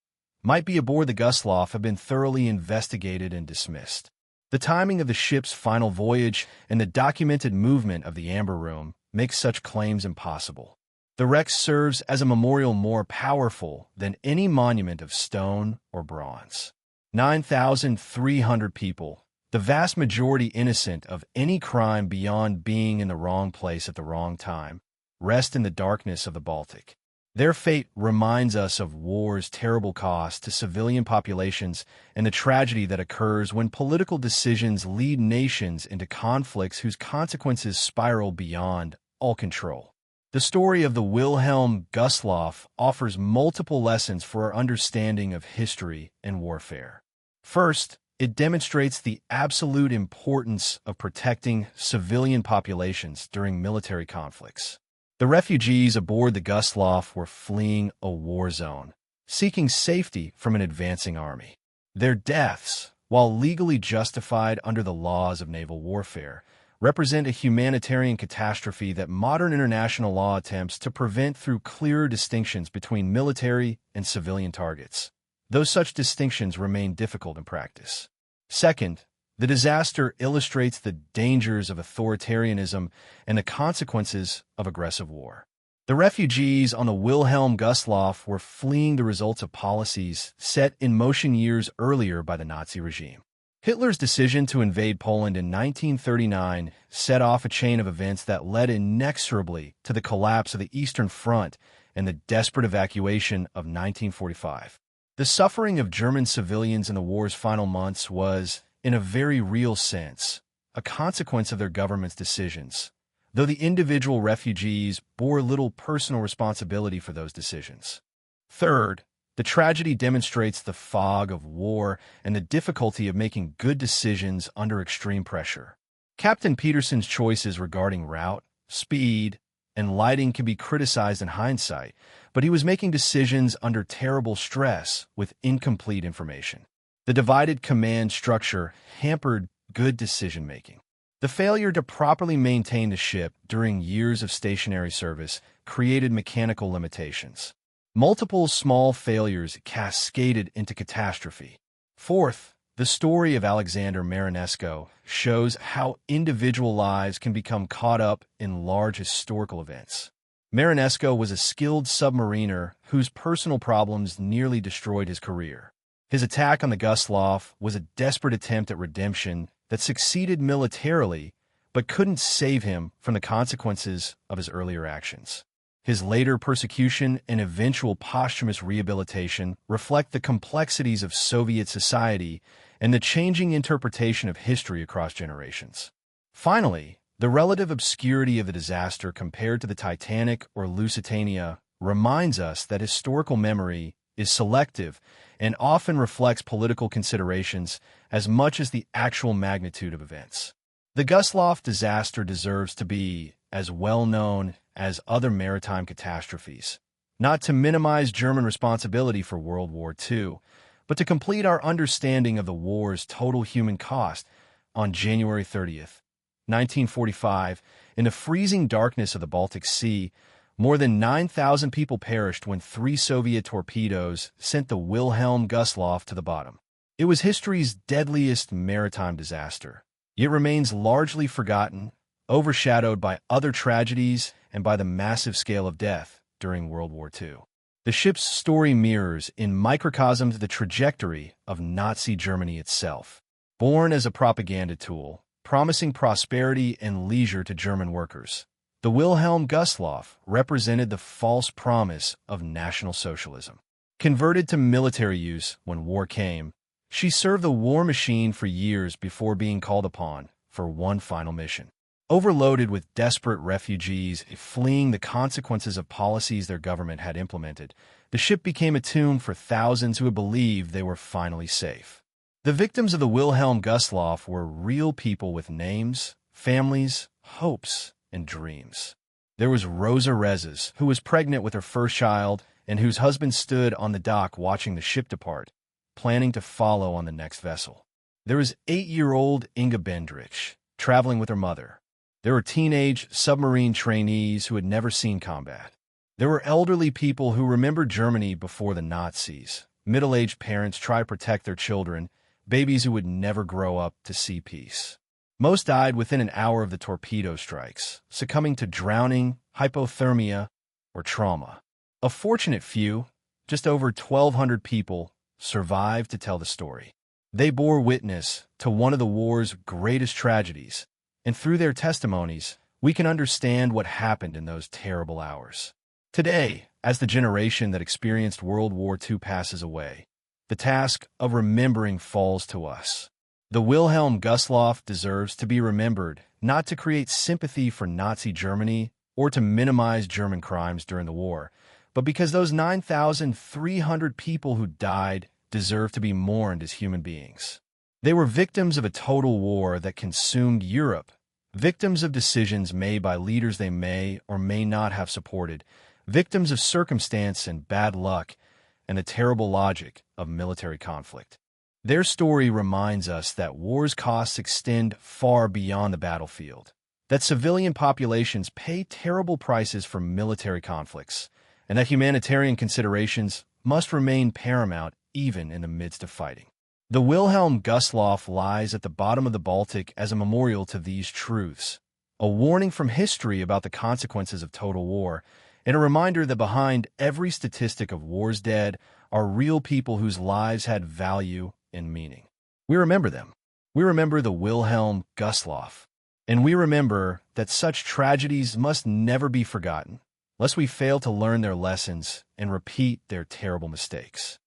might be aboard the Gustloff have been thoroughly investigated and dismissed. The timing of the ship's final voyage and the documented movement of the Amber Room make such claims impossible. The wreck serves as a memorial more powerful than any monument of stone or bronze. 9,300 people, the vast majority innocent of any crime beyond being in the wrong place at the wrong time, rest in the darkness of the Baltic. Their fate reminds us of war's terrible cost to civilian populations and the tragedy that occurs when political decisions lead nations into conflicts whose consequences spiral beyond all control. The story of the Wilhelm Gustloff offers multiple lessons for our understanding of history and warfare. First, it demonstrates the absolute importance of protecting civilian populations during military conflicts. The refugees aboard the Gustloff were fleeing a war zone, seeking safety from an advancing army. Their deaths, while legally justified under the laws of naval warfare, represent a humanitarian catastrophe that modern international law attempts to prevent through clearer distinctions between military and civilian targets, though such distinctions remain difficult in practice. Second, the disaster illustrates the dangers of authoritarianism and the consequences of aggressive war. The refugees on the Wilhelm Gustloff were fleeing the results of policies set in motion years earlier by the Nazi regime. Hitler's decision to invade Poland in 1939 set off a chain of events that led inexorably to the collapse of the Eastern Front and the desperate evacuation of 1945. The suffering of German civilians in the war's final months was, in a very real sense, a consequence of their government's decisions, though the individual refugees bore little personal responsibility for those decisions. Third, the tragedy demonstrates the fog of war and the difficulty of making good decisions under extreme pressure. Captain Peterson's choices regarding route, speed, and lighting can be criticized in hindsight, but he was making decisions under terrible stress with incomplete information. The divided command structure hampered good decision-making. The failure to properly maintain the ship during years of stationary service created mechanical limitations. Multiple small failures cascaded into catastrophe. Fourth, the story of Alexander Marinesco shows how individual lives can become caught up in large historical events. Marinesco was a skilled submariner whose personal problems nearly destroyed his career. His attack on the Gustloff was a desperate attempt at redemption that succeeded militarily but couldn't save him from the consequences of his earlier actions. His later persecution and eventual posthumous rehabilitation reflect the complexities of Soviet society and the changing interpretation of history across generations. Finally, the relative obscurity of the disaster compared to the Titanic or Lusitania reminds us that historical memory is selective and often reflects political considerations as much as the actual magnitude of events. The Gustloff disaster deserves to be as well known as other maritime catastrophes, not to minimize German responsibility for World War II, but to complete our understanding of the war's total human cost. On January 30th, 1945, in the freezing darkness of the Baltic Sea, more than 9,000 people perished when 3 Soviet torpedoes sent the Wilhelm Gustloff to the bottom. It was history's deadliest maritime disaster. It remains largely forgotten, overshadowed by other tragedies and by the massive scale of death during World War II. The ship's story mirrors in microcosms the trajectory of Nazi Germany itself. Born as a propaganda tool, promising prosperity and leisure to German workers, the Wilhelm Gustloff represented the false promise of National Socialism. Converted to military use when war came, she served the war machine for years before being called upon for one final mission. Overloaded with desperate refugees fleeing the consequences of policies their government had implemented, the ship became a tomb for thousands who had believed they were finally safe. The victims of the Wilhelm Gustloff were real people with names, families, hopes, and dreams. There was Rosa Rezes, who was pregnant with her first child and whose husband stood on the dock watching the ship depart, planning to follow on the next vessel. There was 8-year-old Inga Bendrich, traveling with her mother. There were teenage submarine trainees who had never seen combat. There were elderly people who remembered Germany before the Nazis, middle-aged parents trying to protect their children, babies who would never grow up to see peace. Most died within an hour of the torpedo strikes, succumbing to drowning, hypothermia, or trauma. A fortunate few, just over 1,200 people, survived to tell the story. They bore witness to one of the war's greatest tragedies, and through their testimonies, we can understand what happened in those terrible hours. Today, as the generation that experienced World War II passes away, the task of remembering falls to us. The Wilhelm Gustloff deserves to be remembered, not to create sympathy for Nazi Germany or to minimize German crimes during the war, but because those 9,300 people who died deserve to be mourned as human beings. They were victims of a total war that consumed Europe, victims of decisions made by leaders they may or may not have supported, victims of circumstance and bad luck, and the terrible logic of military conflict. Their story reminds us that war's costs extend far beyond the battlefield, that civilian populations pay terrible prices for military conflicts, and that humanitarian considerations must remain paramount even in the midst of fighting. The Wilhelm Gustloff lies at the bottom of the Baltic as a memorial to these truths, a warning from history about the consequences of total war, and a reminder that behind every statistic of war's dead are real people whose lives had value and meaning. We remember them. We remember the Wilhelm Gustloff. And we remember that such tragedies must never be forgotten, lest we fail to learn their lessons and repeat their terrible mistakes.